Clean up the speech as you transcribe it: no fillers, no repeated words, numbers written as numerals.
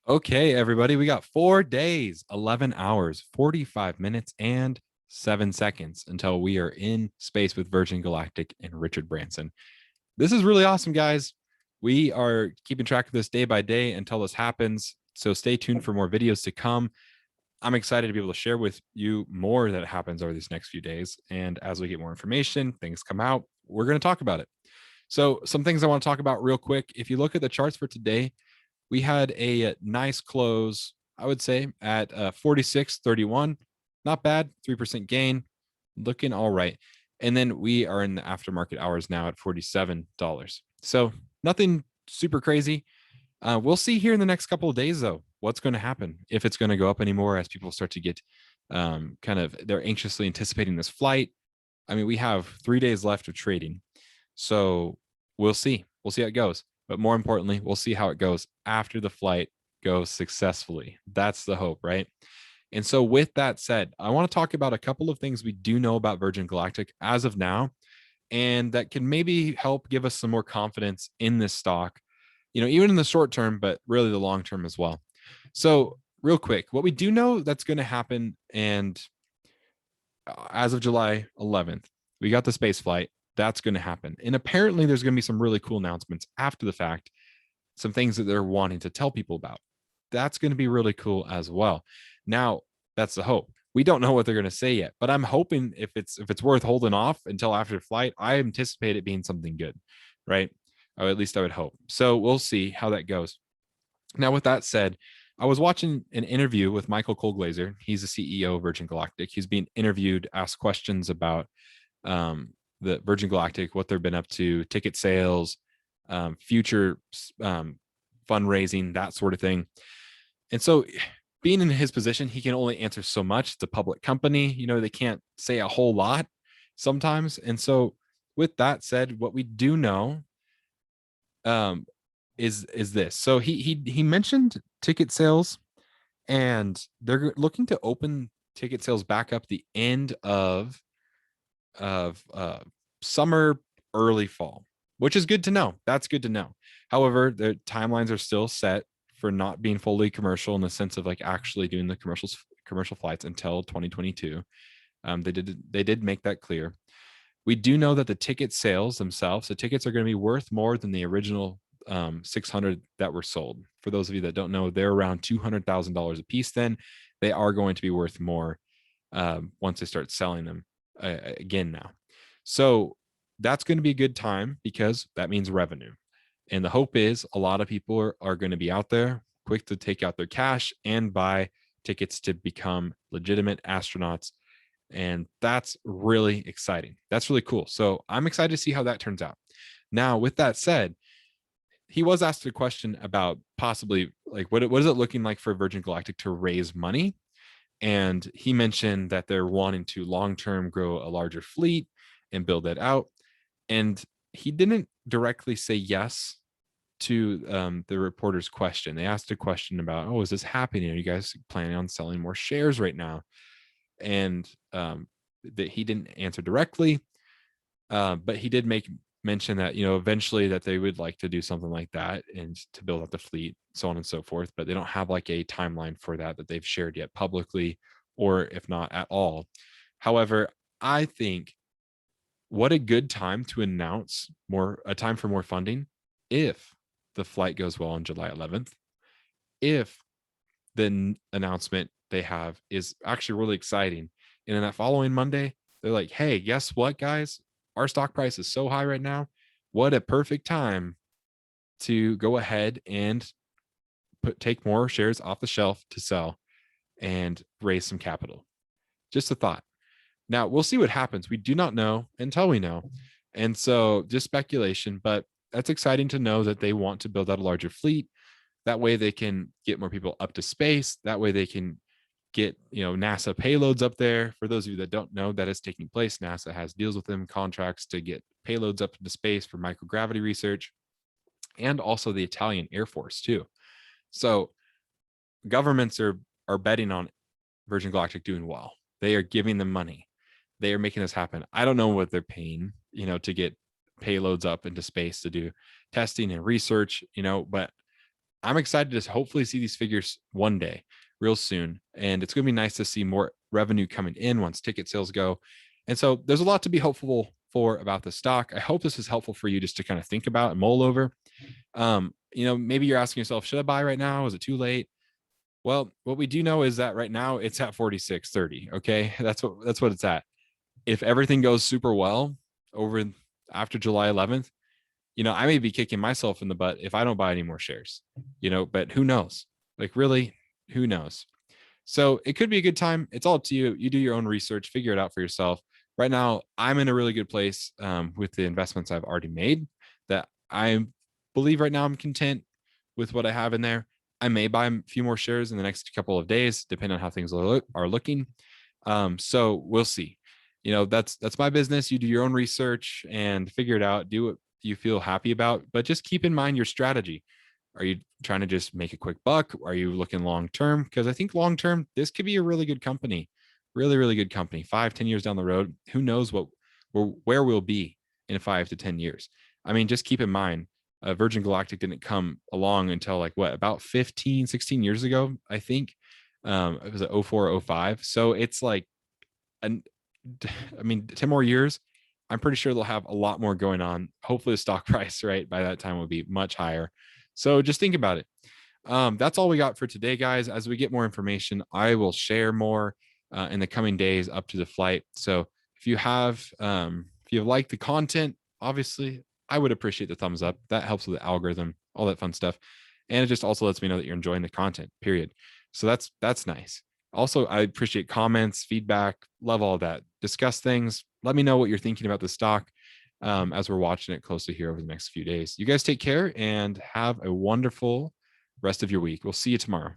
Okay, everybody, we got 4 days, 11 hours, 45 minutes, and 7 seconds until we are in space with Virgin Galactic and Richard Branson. This is really awesome, guys. We are keeping track of this day by day until this happens. So stay tuned for more videos to come. I'm excited to be able to share with you more that happens over these next few days. And as we get more information, things come out, we're going to talk about it. So, some things I want to talk about real quick. If you look at the charts for today, we had a nice close, I would say, at 46.31. Not bad, 3% gain, looking all right. And then we are in the aftermarket hours now at $47. So nothing super crazy. We'll see here in the next couple of days, though, what's going to happen, if it's going to go up anymore as people start to get they're anxiously anticipating this flight. I mean, we have 3 days left of trading. So we'll see. We'll see how it goes. But more importantly, we'll see how it goes after the flight goes successfully. That's the hope, right? And so, with that said, I want to talk about a couple of things we do know about Virgin Galactic as of now, and that can maybe help give us some more confidence in this stock, even in the short term, but really the long term as well. So, real quick, what we do know that's going to happen, and as of July 11th, we got the space flight. That's going to happen. And apparently, there's going to be some really cool announcements after the fact, some things that they're wanting to tell people about. That's going to be really cool as well. Now, that's the hope. We don't know what they're going to say yet, but I'm hoping if it's worth holding off until after flight, I anticipate it being something good, right? Or at least I would hope. So we'll see how that goes. Now, with that said, I was watching an interview with Michael Colglazer. He's the CEO of Virgin Galactic. He's being interviewed, asked questions about the Virgin Galactic, what they've been up to, ticket sales, future fundraising, that sort of thing. And so, being in his position, he can only answer so much. It's a public company, they can't say a whole lot sometimes. And so, with that said, what we do know is this. So he mentioned ticket sales, and they're looking to open ticket sales back up the end of summer, early fall, which is good to know. That's good to know. However, the timelines are still set for not being fully commercial in the sense of like actually doing the commercial flights until 2022. They did make that clear. We do know that the ticket sales themselves, the tickets are going to be worth more than the original 600 that were sold. For those of you that don't know, they're around $200,000 a piece. Then they are going to be worth more once they start selling them again now. So that's going to be a good time because that means revenue. And the hope is a lot of people are going to be out there quick to take out their cash and buy tickets to become legitimate astronauts. And that's really exciting. That's really cool. So I'm excited to see how that turns out. Now, with that said, he was asked a question about possibly like what is it looking like for Virgin Galactic to raise money. And he mentioned that they're wanting to long-term grow a larger fleet and build that out. And he didn't directly say yes to the reporter's question. They asked a question about, oh, is this happening? Are you guys planning on selling more shares right now? And that he didn't answer directly, but he did make mention that eventually that they would like to do something like that and to build out the fleet, so on and so forth. But they don't have like a timeline for that they've shared yet publicly, or if not at all. However, I think what a good time to announce a time for more funding if the flight goes well on July 11th, if the announcement they have is actually really exciting. And then that following Monday, they're like, hey, guess what, guys? Our stock price is so high right now. What a perfect time to go ahead and take more shares off the shelf to sell and raise some capital. Just a thought. Now, we'll see what happens. We do not know until we know. And so just speculation, but that's exciting to know that they want to build out a larger fleet. That way they can get more people up to space. That way they can get NASA payloads up there. For those of you that don't know, that is taking place. NASA has deals with them, contracts to get payloads up into space for microgravity research, and also the Italian Air Force too. So governments are betting on Virgin Galactic doing well. They are giving them money. They are making this happen. I don't know what they're paying, to get payloads up into space to do testing and research, but I'm excited to hopefully see these figures one day, real soon. And it's going to be nice to see more revenue coming in once ticket sales go. And so there's a lot to be hopeful for about the stock. I hope this is helpful for you just to kind of think about and mull over. Maybe you're asking yourself, should I buy right now? Is it too late? Well, what we do know is that right now it's at 46.30. Okay. That's what it's at. If everything goes super well over after July 11th, I may be kicking myself in the butt if I don't buy any more shares, but who knows? Like, really, who knows? So it could be a good time. It's all up to you. You do your own research, figure it out for yourself. Right now, I'm in a really good place with the investments I've already made that I believe right now I'm content with what I have in there. I may buy a few more shares in the next couple of days, depending on how things are looking. So we'll see. That's my business. You do your own research and figure it out. Do what you feel happy about, but just keep in mind your strategy. Are you trying to just make a quick buck? Are you looking long term? Because I think long term, this could be a really good company, really, really good company. 5-10 years down the road, who knows where we'll be in 5 to 10 years. I mean, just keep in mind, Virgin Galactic didn't come along until about 15, 16 years ago, I think. It was 04, 05. So it's like, 10 more years. I'm pretty sure they'll have a lot more going on. Hopefully the stock price, right, by that time will be much higher. So just think about it. That's all we got for today, guys. As we get more information, I will share more in the coming days up to the flight. So if you have liked the content, obviously, I would appreciate the thumbs up. That helps with the algorithm, all that fun stuff. And it just also lets me know that you're enjoying the content, period. So that's nice. Also, I appreciate comments, feedback, love all that. Discuss things. Let me know what you're thinking about the stock as we're watching it closely here over the next few days. You guys take care and have a wonderful rest of your week. We'll see you tomorrow.